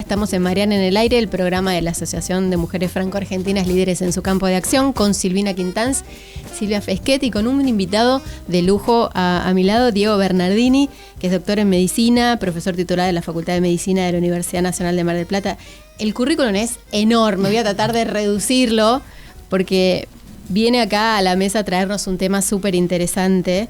Estamos en Mariana en el Aire, el programa de la Asociación de Mujeres Franco-Argentinas Líderes en su Campo de Acción, con Silvina Quintanz, Silvia Feschetti, y con un invitado de lujo a mi lado, Diego Bernardini, que es doctor en Medicina, profesor titular de la Facultad de Medicina de la Universidad Nacional de Mar del Plata. El currículum es enorme, voy a tratar de reducirlo, porque viene acá a la mesa a traernos un tema súper interesante.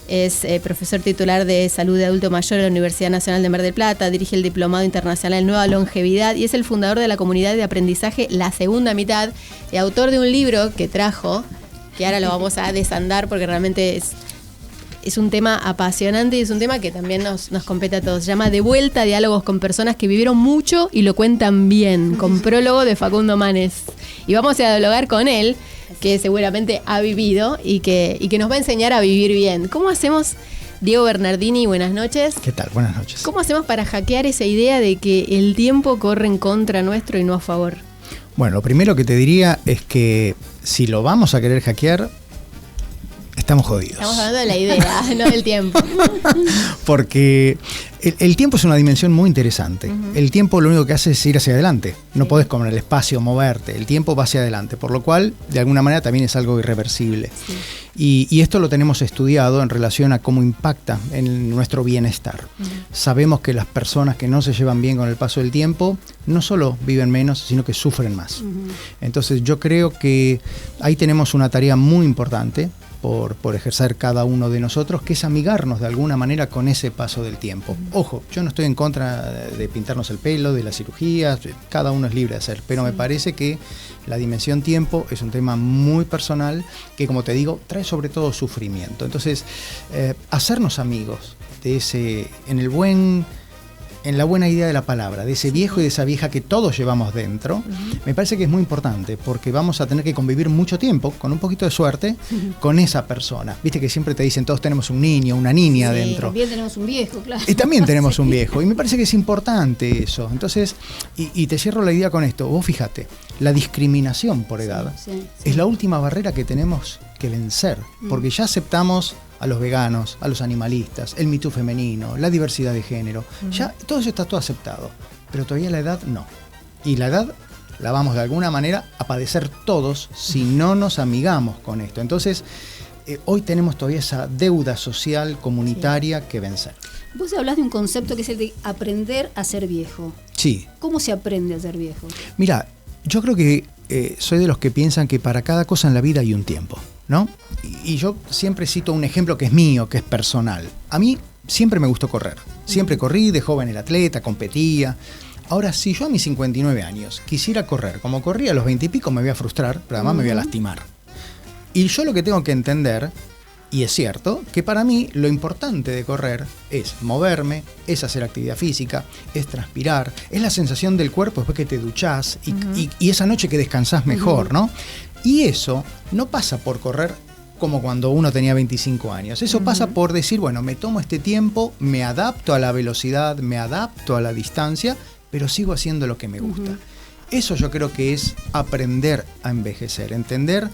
Es profesor titular de Salud de Adulto Mayor en la Universidad Nacional de Mar del Plata, dirige el Diplomado Internacional en Nueva Longevidad y es el fundador de la comunidad de aprendizaje La Segunda Mitad y autor de un libro que trajo, que ahora lo vamos a desandar porque realmente es un tema apasionante y es un tema que también nos compete a todos. Se llama De Vuelta, diálogos con personas que vivieron mucho y lo cuentan bien, con prólogo de Facundo Manes. Y vamos a dialogar con él, que seguramente ha vivido y que nos va a enseñar a vivir bien. ¿Cómo hacemos, Diego Bernardini, buenas noches? ¿Qué tal? Buenas noches. ¿Cómo hacemos para hackear esa idea de que el tiempo corre en contra nuestro y no a favor? Bueno, lo primero que te diría es que si lo vamos a querer hackear, estamos jodidos. Estamos hablando de la idea, no del tiempo. Porque el tiempo es una dimensión muy interesante. El tiempo lo único que hace es ir hacia adelante. No podés como en el espacio moverte. El tiempo va hacia adelante. Por lo cual, de alguna manera, también es algo irreversible. Sí. Y esto lo tenemos estudiado en relación a cómo impacta en nuestro bienestar. Sabemos que las personas que no se llevan bien con el paso del tiempo no solo viven menos, sino que sufren más. Entonces yo creo que ahí tenemos una tarea muy importante por ejercer cada uno de nosotros, que es amigarnos de alguna manera con ese paso del tiempo. Ojo, yo no estoy en contra de pintarnos el pelo, de las cirugías, cada uno es libre de hacer, pero me parece que la dimensión tiempo es un tema muy personal que, como te digo, trae sobre todo sufrimiento. Entonces, hacernos amigos de ese, en la buena idea de la palabra, de ese viejo y de esa vieja que todos llevamos dentro, me parece que es muy importante, porque vamos a tener que convivir mucho tiempo, con un poquito de suerte, con esa persona. Viste que siempre te dicen, todos tenemos un niño, una niña dentro. También tenemos un viejo, claro. Y también tenemos un viejo, y me parece que es importante eso. Entonces, y te cierro la idea con esto, vos fíjate, la discriminación por edad es la última barrera que tenemos que vencer, porque ya aceptamos a los veganos, a los animalistas, el Me Too femenino, la diversidad de género. Ya todo eso está todo aceptado, pero todavía la edad no. Y la edad la vamos de alguna manera a padecer todos si no nos amigamos con esto. Entonces, hoy tenemos todavía esa deuda social, comunitaria que vencer. Vos hablás de un concepto que es el de aprender a ser viejo. Sí. ¿Cómo se aprende a ser viejo? Mira, yo creo que soy de los que piensan que para cada cosa en la vida hay un tiempo, ¿no? Y yo siempre cito un ejemplo que es mío, que es personal. A mí siempre me gustó correr. Siempre corrí, de joven era atleta, competía. Ahora, si yo a mis 59 años quisiera correr como corría a los 20 y pico, me voy a frustrar, pero además me voy a lastimar. Y yo lo que tengo que entender, y es cierto, que para mí lo importante de correr es moverme, es hacer actividad física, es transpirar, es la sensación del cuerpo después que te duchás y esa noche que descansás mejor, ¿no? Y eso no pasa por correr como cuando uno tenía 25 años. Eso pasa por decir, bueno, me tomo este tiempo, me adapto a la velocidad, me adapto a la distancia, pero sigo haciendo lo que me gusta. Eso yo creo que es aprender a envejecer, entender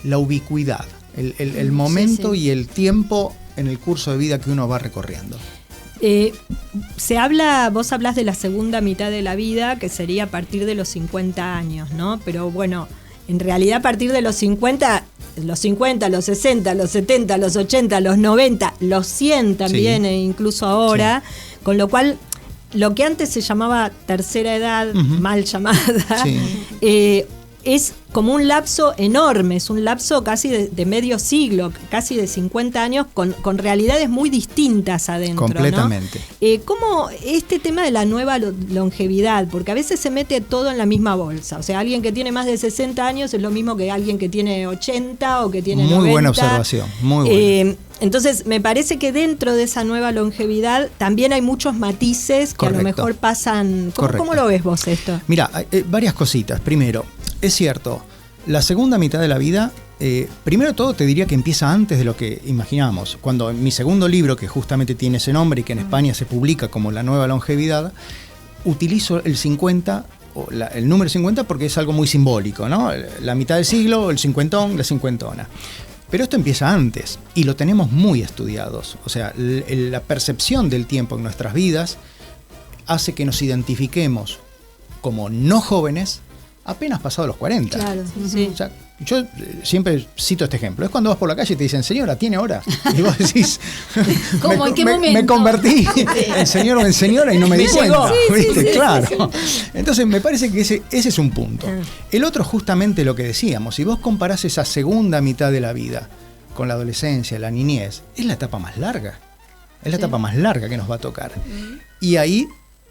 la ubicuidad, el momento y el tiempo en el curso de vida que uno va recorriendo. Vos hablas de la segunda mitad de la vida, que sería a partir de los 50 años, ¿no? Pero bueno, en realidad a partir de los 50, los 60, los 70, los 80, los 90, los 100 también, e incluso ahora, con lo cual lo que antes se llamaba tercera edad, mal llamada, es como un lapso enorme, es un lapso casi de medio siglo, casi de 50 años, con realidades muy distintas adentro. Completamente. ¿No? ¿Cómo este tema de la nueva longevidad? Porque a veces se mete todo en la misma bolsa. O sea, alguien que tiene más de 60 años es lo mismo que alguien que tiene 80 o que tiene 90. Muy buena observación, muy buena. Entonces, me parece que dentro de esa nueva longevidad también hay muchos matices que a lo mejor pasan. ¿Cómo lo ves vos esto? Mira, varias cositas. Primero, es cierto, la segunda mitad de la vida, primero todo te diría que empieza antes de lo que imaginamos. Cuando en mi segundo libro, que justamente tiene ese nombre y que en España se publica como La Nueva Longevidad, utilizo el 50, el número 50 porque es algo muy simbólico, ¿no? La mitad del siglo, el cincuentón, la cincuentona. Pero esto empieza antes y lo tenemos muy estudiados. O sea, la percepción del tiempo en nuestras vidas hace que nos identifiquemos como no jóvenes apenas pasado los 40. Claro. Sí. O sea, yo siempre cito este ejemplo. Es cuando vas por la calle y te dicen, señora, ¿tiene hora? Y vos decís, ¿Cómo? ¿En qué momento? Me convertí en señor o en señora y no me di cuenta. ¿Viste? Claro. Entonces me parece que ese es un punto. El otro justamente lo que decíamos. Si vos comparás esa segunda mitad de la vida con la adolescencia, la niñez, es la etapa más larga. Es la etapa más larga que nos va a tocar. Y ahí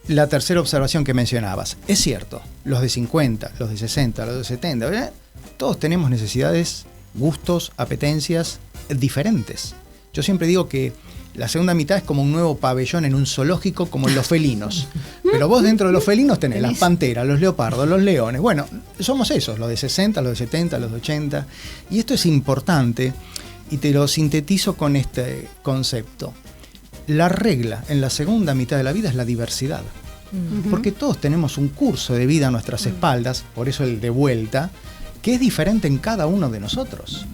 la tercera observación que mencionabas. Es cierto, los de 50, los de 60, los de 70, ¿verdad? Todos tenemos necesidades, gustos, apetencias diferentes. Yo siempre digo que la segunda mitad es como un nuevo pabellón en un zoológico, como en los felinos. Pero vos dentro de los felinos tenés las panteras, los leopardos, los leones. Bueno, somos esos, los de 60, los de 70, los de 80. Y esto es importante, y te lo sintetizo con este concepto. La regla en la segunda mitad de la vida es la diversidad. Porque todos tenemos un curso de vida a nuestras espaldas, por eso el de vuelta, que es diferente en cada uno de nosotros.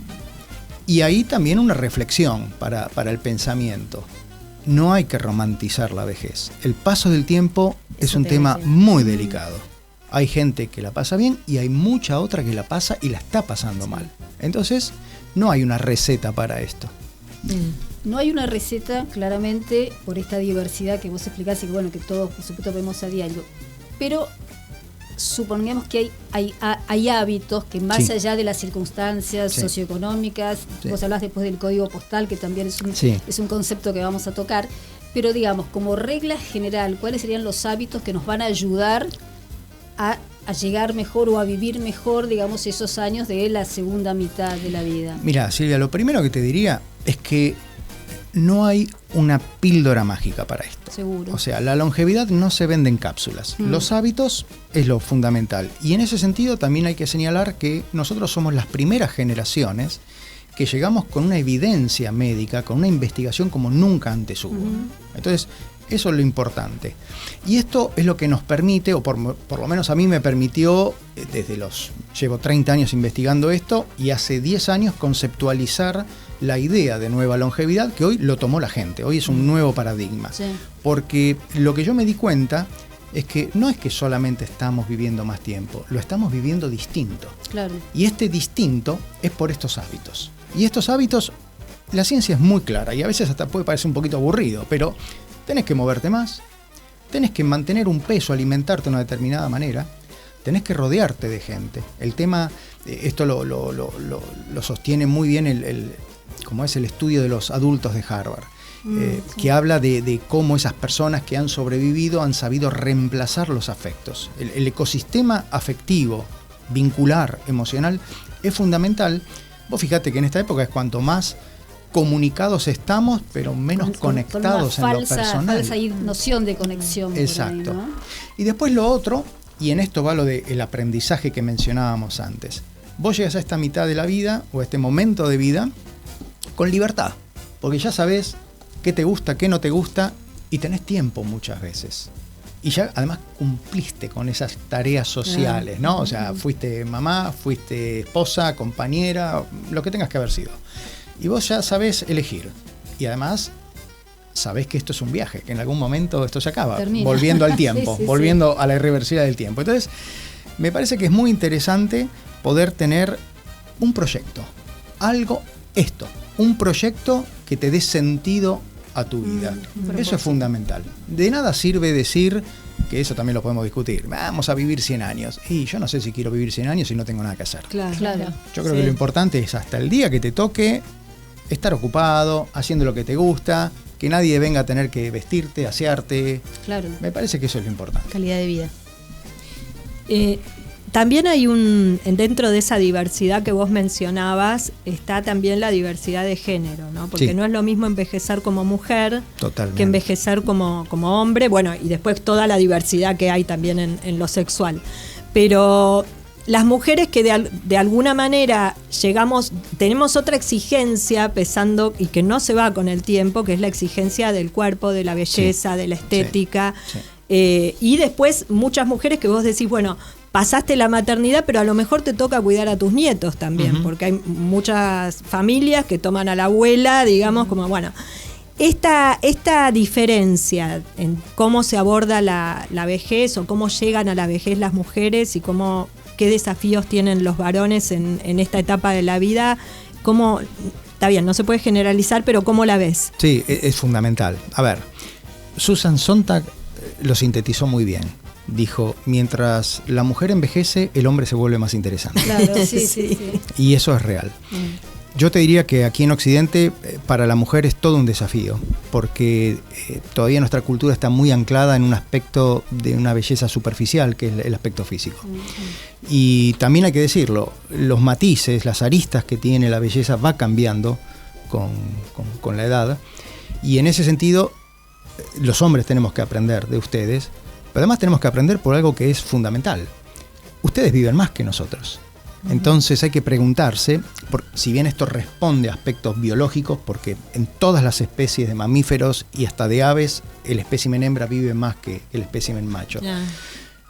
Y ahí también una reflexión para el pensamiento. No hay que romantizar la vejez. El paso del tiempo es un tema muy delicado. Hay gente que la pasa bien y hay mucha otra que la pasa y la está pasando mal. Entonces, no hay una receta para esto. No hay una receta, claramente, por esta diversidad que vos explicás y que, bueno, que todos, por supuesto, vemos a diario. Pero supongamos que hay hábitos que más allá de las circunstancias socioeconómicas, vos hablás después del código postal, que también es un concepto que vamos a tocar, pero digamos, como regla general, ¿cuáles serían los hábitos que nos van a ayudar a llegar mejor o a vivir mejor, digamos, esos años de la segunda mitad de la vida? Mira, Silvia, lo primero que te diría es que no hay una píldora mágica para esto. Seguro. O sea, la longevidad no se vende en cápsulas. Los hábitos es lo fundamental. Y en ese sentido también hay que señalar que nosotros somos las primeras generaciones que llegamos con una evidencia médica, con una investigación como nunca antes hubo. Entonces, eso es lo importante. Y esto es lo que nos permite, o por lo menos a mí me permitió, llevo 30 años investigando esto, y hace 10 años conceptualizar la idea de nueva longevidad, que hoy lo tomó la gente, hoy es un nuevo paradigma. Sí. Porque lo que yo me di cuenta es que no es que solamente estamos viviendo más tiempo, lo estamos viviendo distinto. Claro. Y este distinto es por estos hábitos. Y estos hábitos, la ciencia es muy clara, y a veces hasta puede parecer un poquito aburrido, pero tenés que moverte más, tenés que mantener un peso, alimentarte de una determinada manera, tenés que rodearte de gente. El tema, esto lo sostiene muy bien como es el estudio de los adultos de Harvard, que habla de cómo esas personas que han sobrevivido han sabido reemplazar los afectos. El ecosistema afectivo, vincular, emocional, es fundamental. Vos fíjate que en esta época es cuanto más comunicados estamos, pero menos conectados con en lo personal. Falsa noción de conexión. Exacto. Por ahí, ¿no? Y después lo otro, y en esto va lo del aprendizaje que mencionábamos antes. Vos llegas a esta mitad de la vida, o a este momento de vida, con libertad, porque ya sabés qué te gusta, qué no te gusta, y tenés tiempo muchas veces. Y ya además cumpliste con esas tareas sociales, ¿no? O sea, fuiste mamá, fuiste esposa, compañera, lo que tengas que haber sido. Y vos ya sabés elegir. Y además sabés que esto es un viaje, que en algún momento esto se acaba. Termina. Volviendo al tiempo, volviendo a la irreversibilidad del tiempo. Entonces, me parece que es muy interesante poder tener un proyecto. Un proyecto que te dé sentido a tu vida. Eso es fundamental. De nada sirve decir, que eso también lo podemos discutir, vamos a vivir 100 años. Y yo no sé si quiero vivir 100 años si no tengo nada que hacer. Claro. Yo creo que lo importante es hasta el día que te toque estar ocupado, haciendo lo que te gusta, que nadie venga a tener que vestirte, asearte. Claro. Me parece que eso es lo importante. Calidad de vida. También hay dentro de esa diversidad que vos mencionabas, está también la diversidad de género, ¿no? Porque no es lo mismo envejecer como mujer que envejecer como hombre, bueno, y después toda la diversidad que hay también en lo sexual. Pero las mujeres que de alguna manera tenemos otra exigencia pesando y que no se va con el tiempo, que es la exigencia del cuerpo, de la belleza, de la estética. Y después muchas mujeres que vos decís, bueno, pasaste la maternidad, pero a lo mejor te toca cuidar a tus nietos también, porque hay muchas familias que toman a la abuela, digamos, como bueno. Esta diferencia en cómo se aborda la vejez o cómo llegan a la vejez las mujeres y qué desafíos tienen los varones en esta etapa de la vida, está bien, no se puede generalizar, pero ¿cómo la ves? Sí, es fundamental. A ver, Susan Sontag lo sintetizó muy bien. Dijo, mientras la mujer envejece, el hombre se vuelve más interesante. Claro, sí. Y eso es real. Yo te diría que aquí en Occidente para la mujer es todo un desafío, porque todavía nuestra cultura está muy anclada en un aspecto de una belleza superficial, que es el aspecto físico. Y también hay que decirlo, los matices, las aristas que tiene la belleza va cambiando con la edad, y en ese sentido los hombres tenemos que aprender de ustedes, pero además tenemos que aprender por algo que es fundamental. Ustedes viven más que nosotros. Entonces hay que preguntarse, si bien esto responde a aspectos biológicos, porque en todas las especies de mamíferos y hasta de aves, el espécimen hembra vive más que el espécimen macho.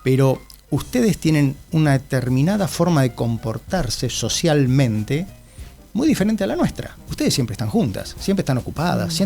Pero ustedes tienen una determinada forma de comportarse socialmente muy diferente a la nuestra. Ustedes siempre están juntas, siempre están ocupadas.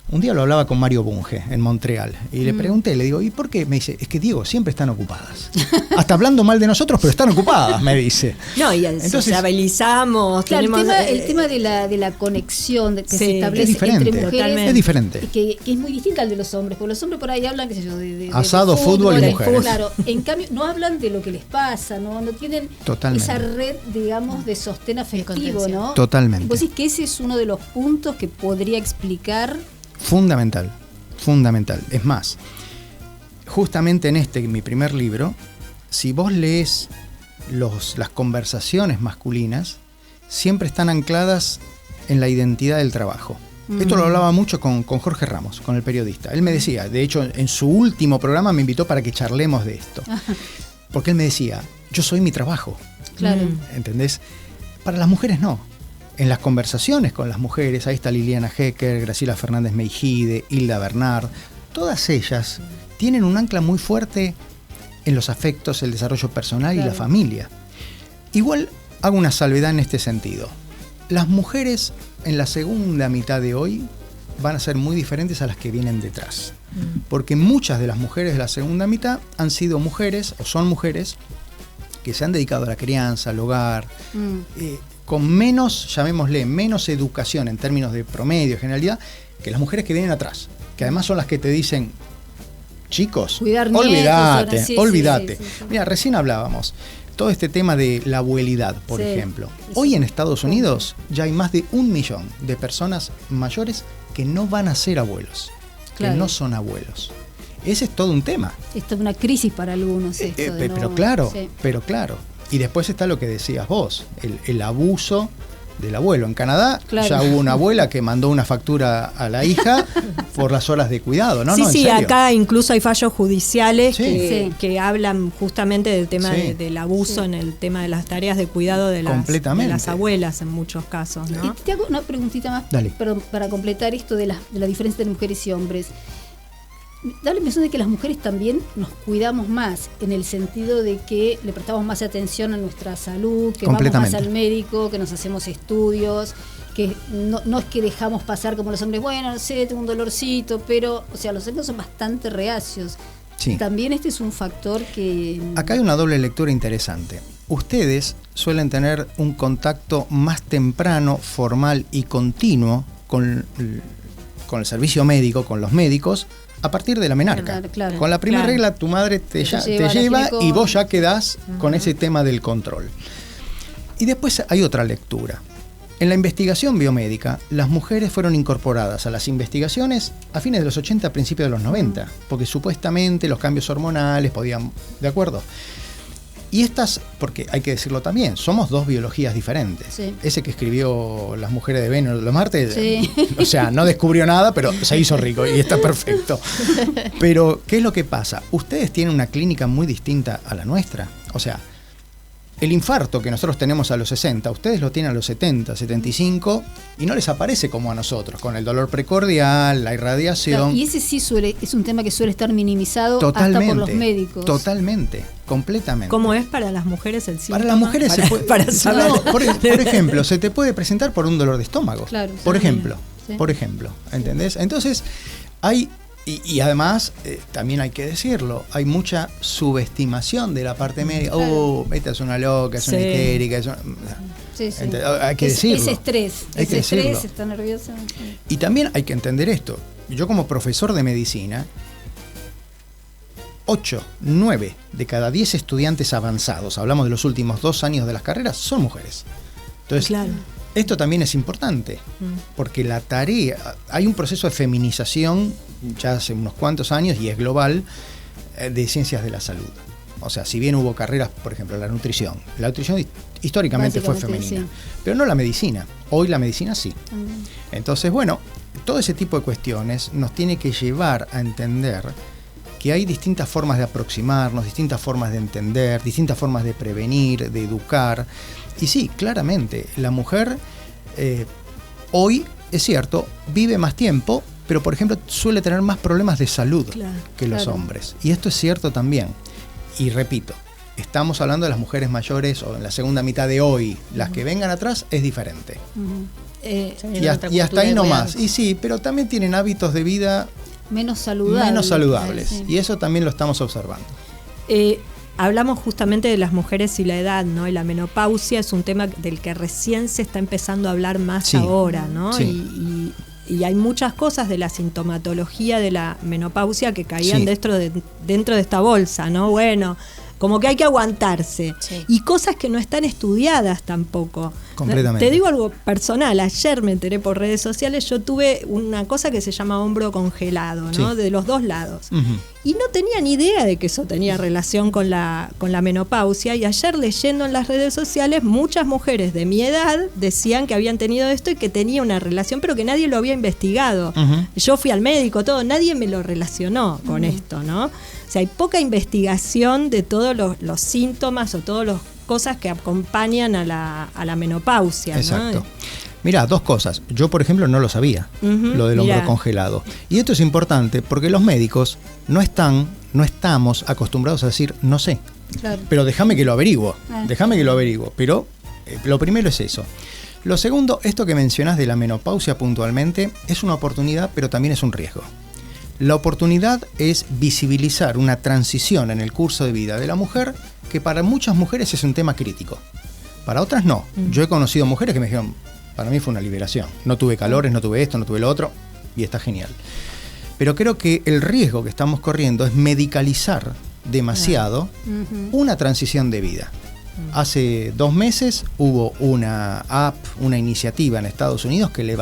Un día lo hablaba con Mario Bunge en Montreal y le pregunté, le digo, ¿y por qué? Me dice, es que Diego, siempre están ocupadas. Hasta hablando mal de nosotros, pero están ocupadas, me dice. No, y sociabilizamos. Claro, el tema de la conexión que se establece entre mujeres es diferente. Que es muy distinta al de los hombres, porque los hombres por ahí hablan, qué sé yo, de asado, fútbol y mujeres. Claro, en cambio no hablan de lo que les pasa, no tienen esa red, digamos, de sostén afectivo, ¿no? Totalmente. ¿Vos decís que ese es uno de los puntos que podría explicar? Fundamental. Es más, justamente en mi primer libro, si vos lees las conversaciones masculinas, siempre están ancladas en la identidad del trabajo. Esto lo hablaba mucho con Jorge Ramos, con el periodista. Él me decía, de hecho, en su último programa me invitó para que charlemos de esto. Porque él me decía, yo soy mi trabajo. Claro. ¿Entendés? Para las mujeres no. En las conversaciones con las mujeres, ahí está Liliana Hecker, Graciela Fernández Meijide, Hilda Bernard, todas ellas tienen un ancla muy fuerte en los afectos, el desarrollo personal y la familia. Igual hago una salvedad en este sentido. Las mujeres en la segunda mitad de hoy van a ser muy diferentes a las que vienen detrás. Porque muchas de las mujeres de la segunda mitad han sido mujeres, o son mujeres, que se han dedicado a la crianza, al hogar, con menos, llamémosle, menos educación en términos de promedio, generalidad, que las mujeres que vienen atrás, que además son las que te dicen, chicos, olvídate. Sí. Mira, recién hablábamos, todo este tema de la abuelidad, por ejemplo. Hoy en Estados Unidos ya hay más de 1 millón de personas mayores que no van a ser abuelos, que no son abuelos. Ese es todo un tema. Esto es una crisis para algunos. Pero claro. Y después está lo que decías vos, el abuso del abuelo. En Canadá ya hubo una abuela que mandó una factura a la hija por las horas de cuidado, ¿no? Sí, acá incluso hay fallos judiciales que hablan justamente del tema del abuso en el tema de las tareas de cuidado de las abuelas en muchos casos, ¿no? Te hago una preguntita más, perdón, para completar esto de la diferencia entre mujeres y hombres. Da la impresión de que las mujeres también nos cuidamos más, en el sentido de que le prestamos más atención a nuestra salud, que vamos más al médico, que nos hacemos estudios, que no es que dejamos pasar como los hombres, bueno, no sé, tengo un dolorcito, pero, o sea, los hombres son bastante reacios. Sí. También este es un factor que... Acá hay una doble lectura interesante. Ustedes suelen tener un contacto más temprano, formal y continuo con el servicio médico, con los médicos, a partir de la menarca. Claro, con la primera regla tu madre te lleva y vos ya quedás con ese tema del control. Y después hay otra lectura. En la investigación biomédica, las mujeres fueron incorporadas a las investigaciones a fines de los 80, principios de los 90, porque supuestamente los cambios hormonales podían... ¿De acuerdo? Y estas, porque hay que decirlo también, somos dos biologías diferentes. Sí. Ese que escribió Las mujeres de Venus de Marte, o sea, no descubrió nada, pero se hizo rico y está perfecto. Pero, ¿qué es lo que pasa? Ustedes tienen una clínica muy distinta a la nuestra. O sea, el infarto que nosotros tenemos a los 60, ustedes lo tienen a los 70, 75, y no les aparece como a nosotros, con el dolor precordial, la irradiación. Claro, y ese sí es un tema que suele estar minimizado hasta por los médicos. Totalmente, completamente. ¿Cómo es para las mujeres el síntoma? Para las mujeres se puede... Para saber. No, por ejemplo, se te puede presentar por un dolor de estómago. Claro, por ejemplo. Sí. por ejemplo, ¿entendés? Entonces, hay, y además, también hay que decirlo, hay mucha subestimación de la parte médica. Claro. Esta es una loca, es una histérica, Sí, sí. hay que decirlo. Ese estrés, Hay que decirlo. está nerviosa. Y también hay que entender esto. Yo como profesor de medicina, 8, 9 de cada 10 estudiantes avanzados, hablamos de los últimos 2 años de las carreras, son mujeres. Entonces, Claro. esto también es importante, porque la tarea, hay un proceso de feminización ya hace unos cuantos años y es global, de ciencias de la salud. O sea, si bien hubo carreras, por ejemplo, la nutrición históricamente fue femenina, sí. pero no la medicina. Hoy la medicina sí. Entonces, bueno, todo ese tipo de cuestiones nos tiene que llevar a entender que hay distintas formas de aproximarnos, distintas formas de entender, distintas formas de prevenir, de educar. Y sí, claramente, la mujer hoy, es cierto, vive más tiempo, pero por ejemplo suele tener más problemas de salud que los hombres. Y esto es cierto también. Y repito, estamos hablando de las mujeres mayores o en la segunda mitad de hoy. Las que vengan atrás es diferente. Y hasta ahí nomás. Y sí, pero también tienen hábitos de vida menos saludables. Sí. Y eso también lo estamos observando. Hablamos justamente de las mujeres y la edad, ¿no? Y la menopausia es un tema del que recién se está empezando a hablar más ahora, ¿no? Sí. Y hay muchas cosas de la sintomatología de la menopausia que caían dentro de esta bolsa, ¿no? Bueno, como que hay que aguantarse. Sí. Y cosas que no están estudiadas tampoco. Completamente. Te digo algo personal, ayer me enteré por redes sociales, yo tuve una cosa que se llama hombro congelado, ¿no? De los 2 lados. Y no tenía ni idea de que eso tenía relación con la menopausia, y ayer leyendo en las redes sociales, muchas mujeres de mi edad decían que habían tenido esto y que tenía una relación, pero que nadie lo había investigado. Yo fui al médico, todo, nadie me lo relacionó con esto, ¿no? O sea, hay poca investigación de todos los síntomas o todas las cosas que acompañan a la menopausia, ¿no? Exacto. Mirá, 2 cosas. Yo, por ejemplo, no lo sabía, lo del hombro congelado. Y esto es importante porque los médicos no estamos acostumbrados a decir, no sé. Claro. Pero déjame que lo averiguo. Pero lo primero es eso. Lo segundo, esto que mencionás de la menopausia puntualmente, es una oportunidad, pero también es un riesgo. La oportunidad es visibilizar una transición en el curso de vida de la mujer que para muchas mujeres es un tema crítico. Para otras no. Yo he conocido mujeres que me dijeron, para mí fue una liberación. No tuve calores, no tuve esto, no tuve lo otro, y está genial. Pero creo que el riesgo que estamos corriendo es medicalizar demasiado una transición de vida. Hace 2 meses hubo una app, una iniciativa en Estados Unidos que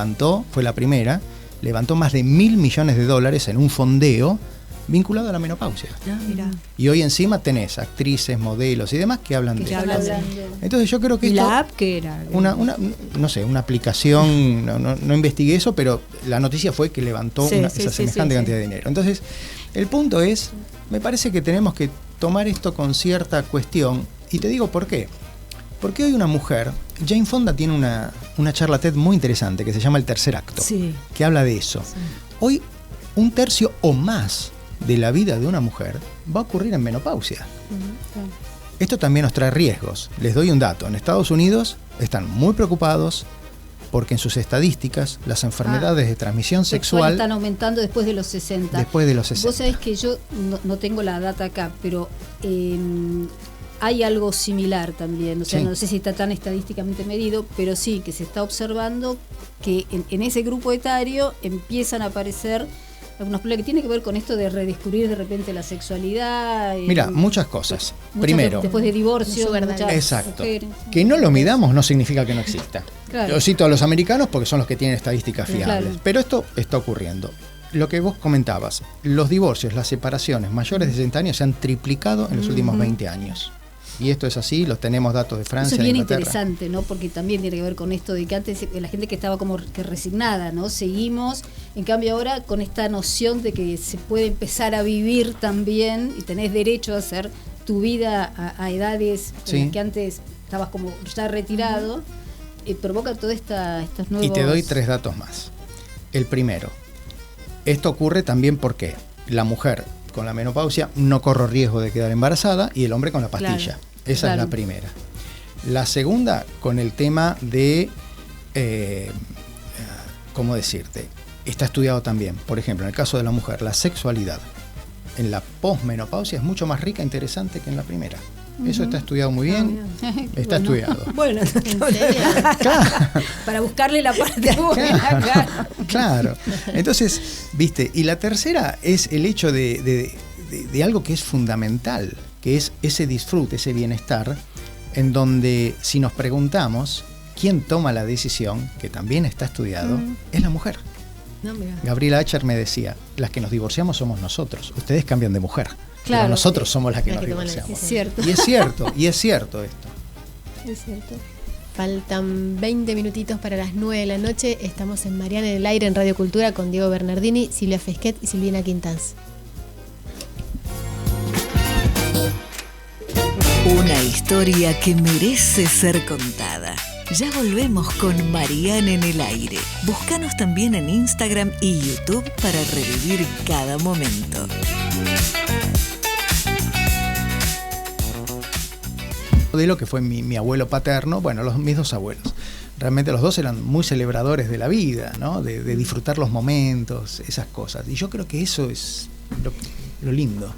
fue la primera, levantó más de $1.000 millones en un fondeo vinculado a la menopausia. Y hoy encima tenés actrices, modelos y demás que hablan de eso. Entonces yo creo que esto, ¿la app qué era? No sé, una aplicación, no investigué eso, pero la noticia fue que levantó esa semejante cantidad de dinero. Entonces, el punto es, me parece que tenemos que tomar esto con cierta cuestión, y te digo por qué. Porque hoy una mujer, Jane Fonda tiene una charla TED muy interesante que se llama El Tercer Acto, que habla de eso. Hoy 1/3 o más de la vida de una mujer va a ocurrir en menopausia. Esto también nos trae riesgos. Les doy un dato. En Estados Unidos están muy preocupados porque en sus estadísticas las enfermedades de transmisión sexual están aumentando después de los 60. Después de los 60. Vos sabés que yo no tengo la data acá, pero hay algo similar también. O sea, no sé si está tan estadísticamente medido, pero sí que se está observando que en ese grupo etario empiezan a aparecer algunos problemas que tienen que ver con esto de redescubrir de repente la sexualidad. Mira, muchas cosas. Primero, después de divorcio, exacto. Mujeres. Que no lo midamos no significa que no exista. Claro. Yo cito a los americanos porque son los que tienen estadísticas fiables. Claro. Pero esto está ocurriendo. Lo que vos comentabas, los divorcios, las separaciones mayores de 60 años se han triplicado en los últimos 20 años. Y esto es así, los tenemos datos de Francia. Eso es bien Inglaterra. interesante, ¿no? Porque también tiene que ver con esto de que antes la gente que estaba como que resignada, ¿no? Seguimos, en cambio ahora con esta noción de que se puede empezar a vivir también y tenés derecho a hacer tu vida a edades en las que antes estabas como ya retirado, provoca toda estos nuevos... Y te doy 3 datos más. El primero, esto ocurre también porque la mujer con la menopausia no corre riesgo de quedar embarazada y el hombre con la pastilla. Esa es la primera. La segunda, con el tema de ¿cómo decirte? Está estudiado también, por ejemplo, en el caso de la mujer, la sexualidad en la posmenopausia es mucho más rica e interesante que en la primera. Eso está estudiado muy bien, está estudiado. Bueno, Claro. Para buscarle la parte buena, claro. Claro. Entonces, viste, y la tercera es el hecho de algo que es fundamental, que es ese disfrute, ese bienestar, en donde si nos preguntamos quién toma la decisión, que también está estudiado, es la mujer. No, mira. Gabriela Acher me decía, las que nos divorciamos somos nosotros, ustedes cambian de mujer. Claro. Pero nosotros somos las que Las nos que toman la divorciamos. Es cierto. Y es cierto esto. Es cierto. Faltan 20 minutitos para las 9 de la noche. Estamos en Mariana en el Aire, en Radio Cultura, con Diego Bernardini, Silvia Fesquet y Silvina Quintanz. Una historia que merece ser contada. Ya volvemos con Mariana en el Aire. Búscanos también en Instagram y YouTube para revivir cada momento. De lo que fue mi abuelo paterno, bueno, mis dos abuelos. Realmente los dos eran muy celebradores de la vida, ¿no? De disfrutar los momentos, esas cosas. Y yo creo que eso es lo lindo.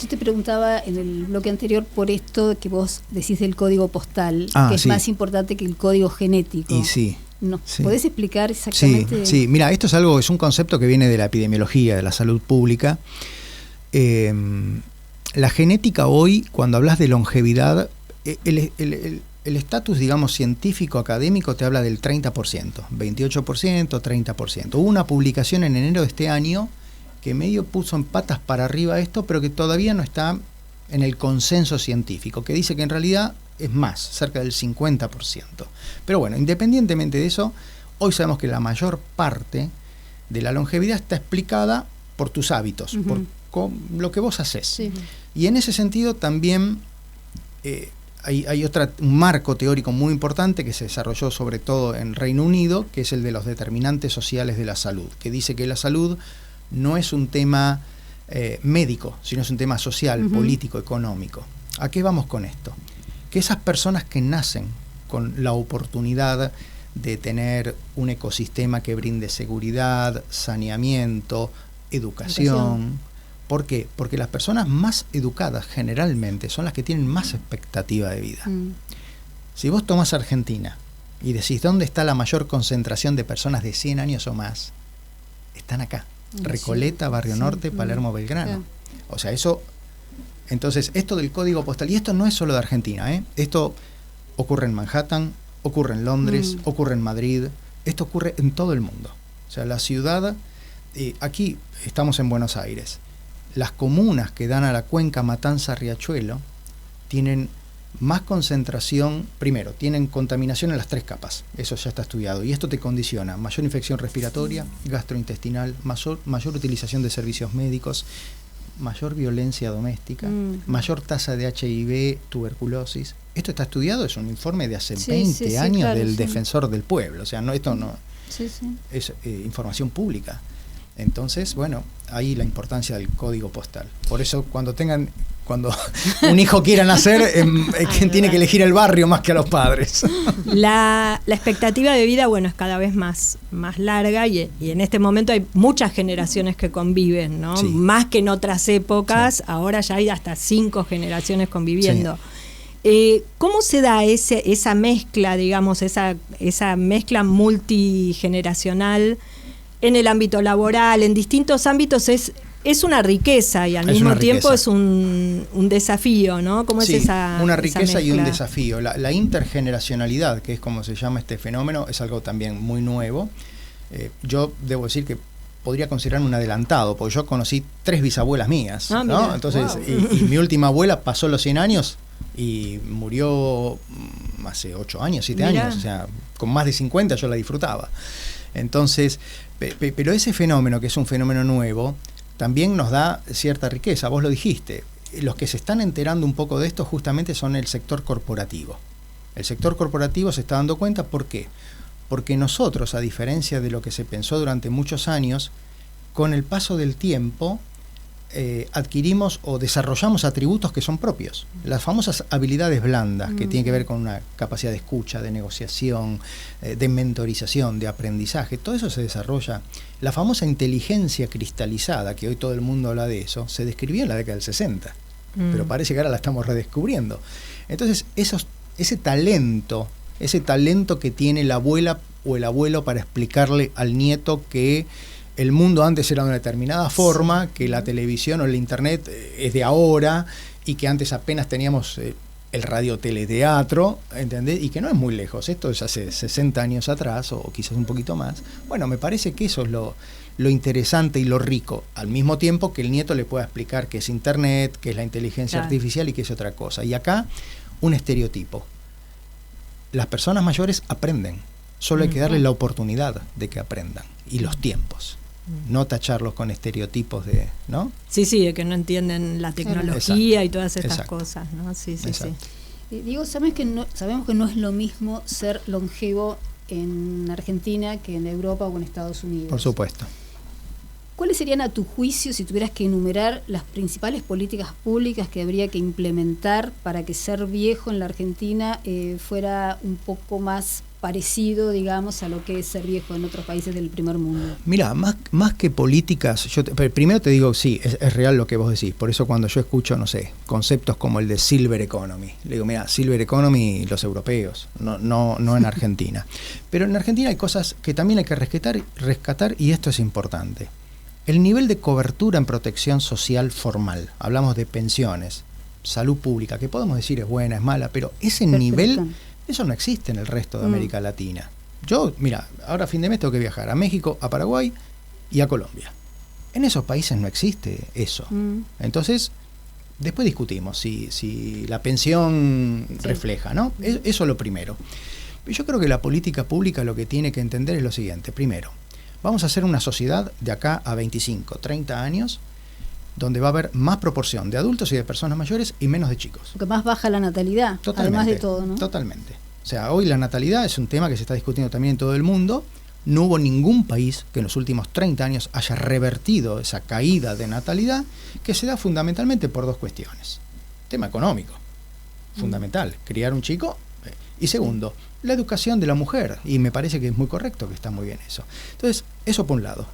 Yo te preguntaba en el bloque anterior por esto que vos decís del código postal, que es sí. más importante que el código genético. Y sí. No, Sí. ¿podés explicar exactamente? Sí, mira, esto es un concepto que viene de la epidemiología, de la salud pública. La genética hoy, cuando hablas de longevidad, el estatus, digamos, científico, académico, te habla del 30%, 28%, 30%. Hubo una publicación en enero de este año que medio puso en patas para arriba esto, pero que todavía no está en el consenso científico, que dice que en realidad es más, cerca del 50%. Pero bueno, independientemente de eso, hoy sabemos que la mayor parte de la longevidad está explicada por tus hábitos, por lo que vos haces. Sí. Y en ese sentido también hay un marco teórico muy importante que se desarrolló sobre todo en Reino Unido, que es el de los determinantes sociales de la salud, que dice que la salud no es un tema médico, sino es un tema social, político, económico. ¿A qué vamos con esto? Que esas personas que nacen con la oportunidad de tener un ecosistema que brinde seguridad, saneamiento, educación. ¿Por qué? Porque las personas más educadas generalmente son las que tienen más expectativa de vida. Si vos tomás Argentina y decís dónde está la mayor concentración de personas de 100 años o más, están acá. Recoleta, Barrio Norte, Palermo, Belgrano. Claro. O sea, eso. Entonces, esto del código postal, y esto no es solo de Argentina, esto ocurre en Manhattan, ocurre en Londres, ocurre en Madrid, esto ocurre en todo el mundo. O sea, la ciudad, aquí estamos en Buenos Aires, las comunas que dan a la cuenca Matanza-Riachuelo tienen más concentración, primero, tienen contaminación en las 3 capas, eso ya está estudiado, y esto te condiciona mayor infección respiratoria, gastrointestinal, mayor utilización de servicios médicos, mayor violencia doméstica, mayor tasa de HIV, tuberculosis. Esto está estudiado, es un informe de hace 20 años claro, del Defensor del Pueblo, o sea, esto no es información pública. Entonces, bueno, ahí la importancia del código postal. Por eso cuando un hijo quiera nacer, quien tiene que elegir el barrio más que a los padres. La expectativa de vida, bueno, es cada vez más larga y en este momento hay muchas generaciones que conviven, ¿no? Sí. Más que en otras épocas, ahora ya hay hasta 5 generaciones conviviendo. Sí. ¿Cómo se da esa mezcla, digamos, esa mezcla multigeneracional en el ámbito laboral, en distintos ámbitos? Es una riqueza y al mismo tiempo es un desafío, ¿no? ¿Cómo es esa una riqueza y un mezcla? desafío. La intergeneracionalidad, que es como se llama este fenómeno, es algo también muy nuevo. Yo debo decir que podría considerarme un adelantado, porque yo conocí 3 bisabuelas mías, ¿no? Mirá, Entonces, wow. y mi última abuela pasó los 100 años y murió hace 8 años, 7 Mirá. años, o sea, con más de 50 yo la disfrutaba. Entonces, pero ese fenómeno, que es un fenómeno nuevo, también nos da cierta riqueza. Vos lo dijiste, los que se están enterando un poco de esto justamente son el sector corporativo. El sector corporativo se está dando cuenta, ¿por qué? Porque nosotros, a diferencia de lo que se pensó durante muchos años, con el paso del tiempo adquirimos o desarrollamos atributos que son propios. Las famosas habilidades blandas, que tienen que ver con una capacidad de escucha, de negociación, de mentorización, de aprendizaje, todo eso se desarrolla. La famosa inteligencia cristalizada, que hoy todo el mundo habla de eso, se describió en la década del 60, pero parece que ahora la estamos redescubriendo. Entonces, ese talento que tiene la abuela o el abuelo para explicarle al nieto que el mundo antes era de una determinada forma, que la televisión o el internet es de ahora, y que antes apenas teníamos el radioteleteatro, ¿entendés? Y que no es muy lejos, esto es hace 60 años atrás, o quizás un poquito más. Bueno, me parece que eso es lo interesante y lo rico, al mismo tiempo que el nieto le pueda explicar qué es internet, qué es la inteligencia artificial y qué es otra cosa. Y acá, un estereotipo. Las personas mayores aprenden, solo hay que darles la oportunidad de que aprendan, y los tiempos. No tacharlos con estereotipos de, ¿no? Sí, de que no entienden la tecnología y todas estas cosas, ¿no? Sí. Diego, sabemos que no es lo mismo ser longevo en Argentina que en Europa o en Estados Unidos. Por supuesto. ¿Cuáles serían, a tu juicio, si tuvieras que enumerar las principales políticas públicas que habría que implementar para que ser viejo en la Argentina fuera un poco más parecido, digamos, a lo que es ser viejo en otros países del primer mundo? Mira, más que políticas, primero te digo, sí, es real lo que vos decís. Por eso cuando yo escucho, no sé, conceptos como el de Silver Economy, le digo, mira, Silver Economy los europeos, no en Argentina. Pero en Argentina hay cosas que también hay que rescatar, y esto es importante. El nivel de cobertura en protección social formal, hablamos de pensiones, salud pública, que podemos decir es buena, es mala, pero ese nivel, eso no existe en el resto de América Latina. Yo, mira, ahora a fin de mes tengo que viajar a México, a Paraguay y a Colombia. En esos países no existe eso. Entonces, después discutimos si la pensión refleja, ¿no? Eso es lo primero. Yo creo que la política pública lo que tiene que entender es lo siguiente. Primero, vamos a hacer una sociedad de acá a 25, 30 años, donde va a haber más proporción de adultos y de personas mayores y menos de chicos. Porque más baja la natalidad, además de todo, ¿no? Totalmente. O sea, hoy la natalidad es un tema que se está discutiendo también en todo el mundo. No hubo ningún país que en los últimos 30 años haya revertido esa caída de natalidad, que se da fundamentalmente por dos cuestiones. Tema económico, fundamental, criar un chico. Y segundo, la educación de la mujer, y me parece que es muy correcto, que está muy bien eso. Entonces, eso por un lado.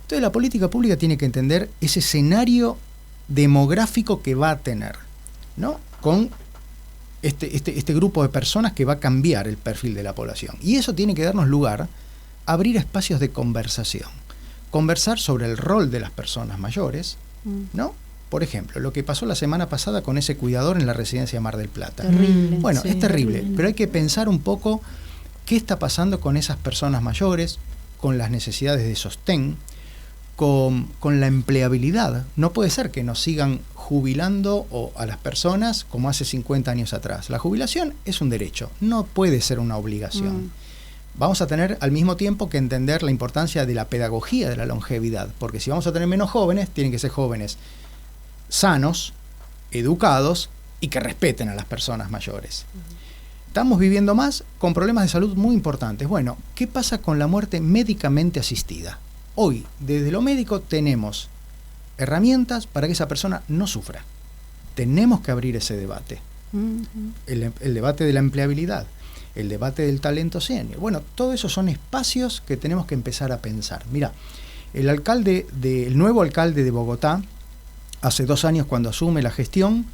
Entonces, la política pública tiene que entender ese escenario demográfico que va a tener, ¿no? Con este grupo de personas que va a cambiar el perfil de la población. Y eso tiene que darnos lugar a abrir espacios de conversación. Conversar sobre el rol de las personas mayores, ¿no? Por ejemplo, lo que pasó la semana pasada con ese cuidador en la residencia Mar del Plata. Terrible. Bueno, es terrible, pero hay que pensar un poco qué está pasando con esas personas mayores, con las necesidades de sostén, con la empleabilidad. No puede ser que nos sigan jubilando a las personas como hace 50 años atrás. La jubilación es un derecho, no puede ser una obligación. Vamos a tener al mismo tiempo que entender la importancia de la pedagogía de la longevidad, porque si vamos a tener menos jóvenes, tienen que ser jóvenes sanos, educados y que respeten a las personas mayores. Estamos viviendo más con problemas de salud muy importantes. Bueno, ¿qué pasa con la muerte médicamente asistida? Hoy, desde lo médico, tenemos herramientas para que esa persona no sufra. Tenemos que abrir ese debate. El debate de la empleabilidad, el debate del talento senior. Bueno, todo eso son espacios que tenemos que empezar a pensar. Mira, el nuevo alcalde de Bogotá, hace 2 años cuando asume la gestión,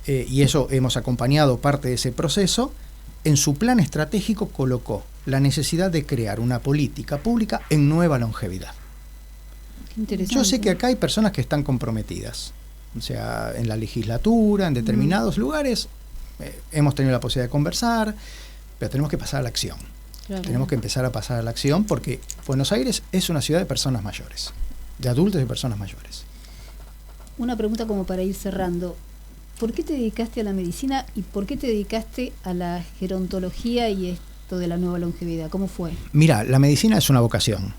y eso hemos acompañado parte de ese proceso, en su plan estratégico colocó la necesidad de crear una política pública en nueva longevidad. Qué interesante. Yo sé que acá hay personas que están comprometidas, o sea, en la legislatura, en determinados lugares, hemos tenido la posibilidad de conversar, pero tenemos que pasar a la acción. Claro. Tenemos que empezar a pasar a la acción porque Buenos Aires es una ciudad de personas mayores, de adultos y personas mayores. Una pregunta como para ir cerrando. ¿Por qué te dedicaste a la medicina y por qué te dedicaste a la gerontología y esto de la nueva longevidad? ¿Cómo fue? Mira, la medicina es una vocación.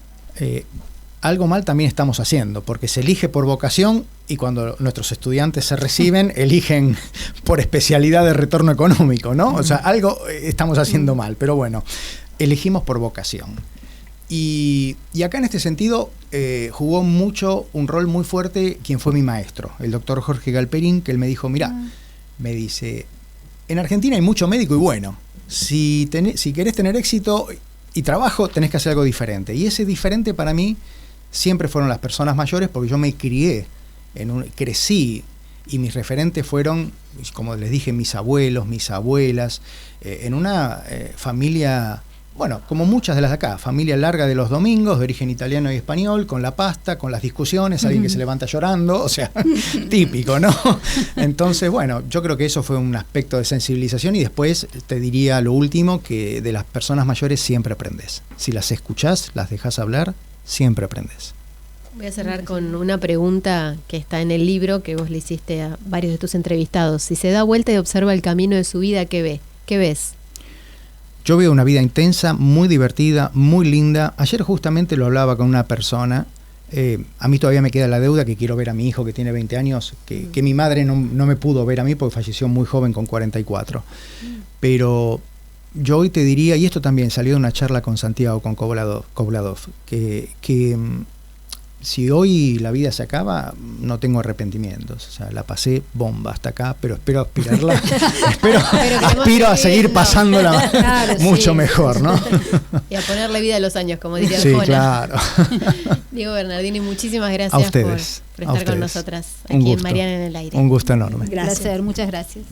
Algo mal también estamos haciendo, porque se elige por vocación y cuando nuestros estudiantes se reciben, eligen por especialidad de retorno económico, ¿no? O sea, algo estamos haciendo mal, pero bueno, elegimos por vocación. Y acá en este sentido jugó mucho, un rol muy fuerte quien fue mi maestro, el doctor Jorge Galperín, que él me dijo, mirá, me dice, en Argentina hay mucho médico y bueno, si querés tener éxito y trabajo, tenés que hacer algo diferente. Y ese diferente para mí siempre fueron las personas mayores, porque yo me crié, crecí, y mis referentes fueron, como les dije, mis abuelos, mis abuelas, en una familia... Bueno, como muchas de las de acá, familia larga de los domingos, de origen italiano y español, con la pasta, con las discusiones, alguien que se levanta llorando, o sea, típico, ¿no? Entonces, bueno, yo creo que eso fue un aspecto de sensibilización y después te diría lo último, que de las personas mayores siempre aprendes. Si las escuchás, las dejás hablar, siempre aprendes. Voy a cerrar con una pregunta que está en el libro que vos le hiciste a varios de tus entrevistados. Si se da vuelta y observa el camino de su vida, ¿qué ve? ¿Qué ves? Yo veo una vida intensa, muy divertida, muy linda. Ayer justamente lo hablaba con una persona. A mí todavía me queda la deuda que quiero ver a mi hijo que tiene 20 años, que mi madre no me pudo ver a mí porque falleció muy joven con 44. Pero yo hoy te diría, y esto también salió de una charla con Santiago, con Kobladov, que si hoy la vida se acaba, no tengo arrepentimientos. O sea, la pasé bomba hasta acá, pero espero aspirarla. aspiro a seguir pasándola mucho mejor, ¿no? Y a ponerle vida a los años, como diría Sí, Arjona. claro. Diego Bernardini, muchísimas gracias a ustedes, por estar con nosotras aquí Un gusto. en Mariana en el Aire. Un gusto enorme. Un placer, muchas gracias.